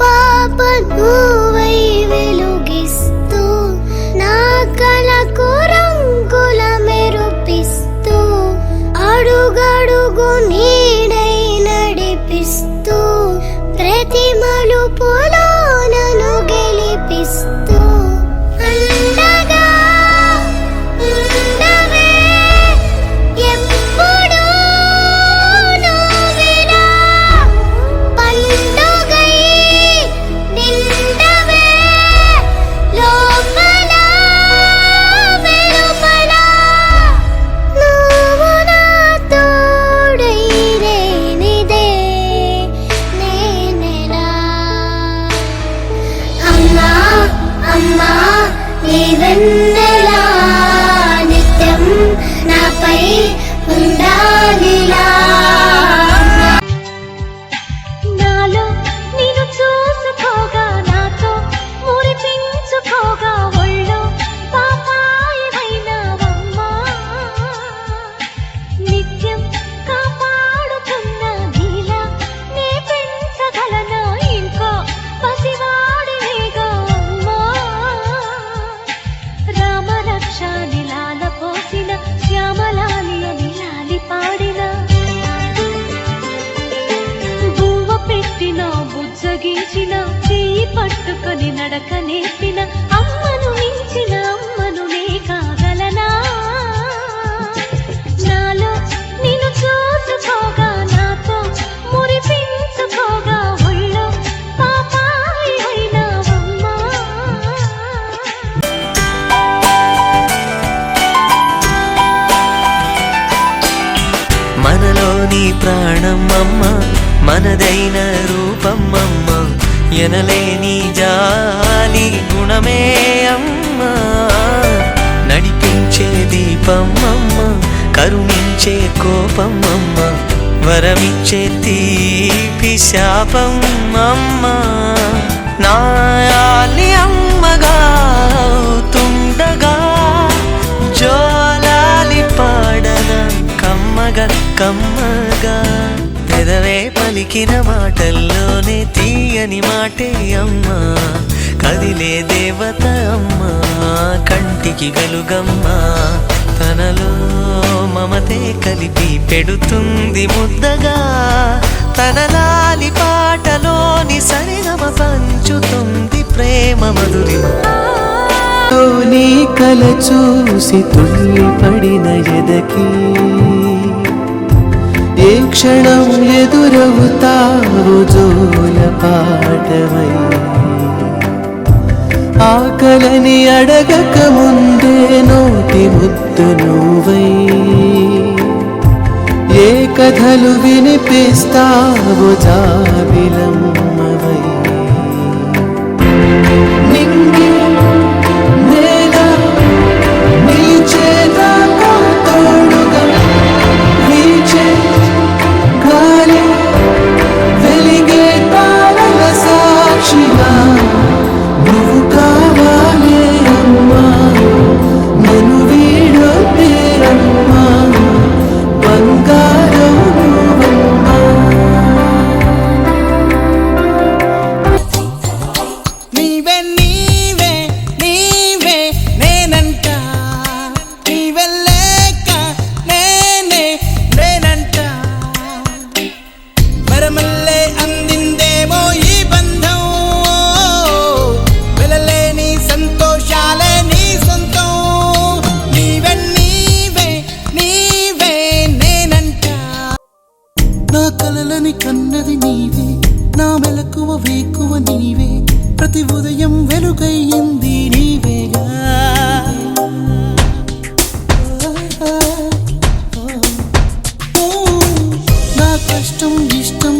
పాప నువ్వై వెలుగిస్తూ నా కలకు రంగుల మెరుపిస్తూ అడుగడుగు నీడై నడిపిస్తూ ప్రతి మలుపులో నన్ను గెలిపిస్తూ అండగా ఉండవే ఎప్పుడూ నువ్విలా పండుగై నిండవే లోపల వెలుపల నువ్వు నా తోడై లేనిదే నేనెలా అమ్మా అమ్మా నీ వెన్నెలా నిత్యం నాపై ఉండాలిలా నాలో నేను చూసుకోగా నాతో మురిపించుకోగా ఒళ్ళో పాపాయివైనవమ్మా నిత్యం కాపాడుతున్న నీలా నే పెంచగలనా ఇంకో పసివాడినేగా అమ్మా రామరక్షాని లాల పోసిన శ్యామలాలి అని లాలి పాడిన బువ్వ పెట్టిన బుజ్జగించిన చెయ్యి పట్టుకొని నడక నేర్పిన అమ్మను మించిన అమ్మను నే కాగలనా నాలో నిన్ను చూసుకోగా నాతో మురిపించుకోగా ఒళ్ళో పాపాయి అయినవమ్మా మనలోని ప్రాణమమ్మ మనదైన రూపమమ్మ ఎనలేని జాలి గుణమే అమ్మ నడిపించే దీపమమ్మ కరుణించే కోపమమ్మ వరమిచ్చే తీపి శాపమమ్మ నాయాలి అమ్మగా అవుతుండగా జోలాలి పాడన కమ్మగా కమ్మగా పెదవే పలికిన మాటల్లోనే తీయని మాటే అమ్మా కదిలే దేవత అమ్మా కంటికి గలుగమ్మా తనలో మమతే కలిపి పెడుతుంది ముద్దగా తన లాలి పాటలోని సరిగమ పంచుతుంది ప్రేమ మధురిమ నీ కల చూసి తుల్లి పడిన ఎదకి ఏ క్షణం ఎదురవుతావు జోల పాటవై ఆకలని అడగక ముందే నోటి ముద్దు నువ్వై ఏ కథలు వినిపిస్తావు జాబిలమ్మవై నింగి నేల నీ చేతకు తోడుగా వీచే గాలి వెలిగే తారల సాక్షిగా నువ్వు కావాలి అమ్మా నన్ను వీడొద్దే అమ్మా బంగారం నువ్వమ్మా నీవే నీవే నీవే నేనంట నీవే లేక నేనే నేనంట వరమల్లే అందిందేమో ఈ బంధం వెలలేని సంతోషాలే నీ సొంతం నీవే నీవే నీవే నేనంట నా కలలని కన్నది నీవే నా మెలకువ వేకువ నీవే ప్రతి ఉదయం వెలుగయ్యింది నీవేగా నా కష్టం ఇష్టం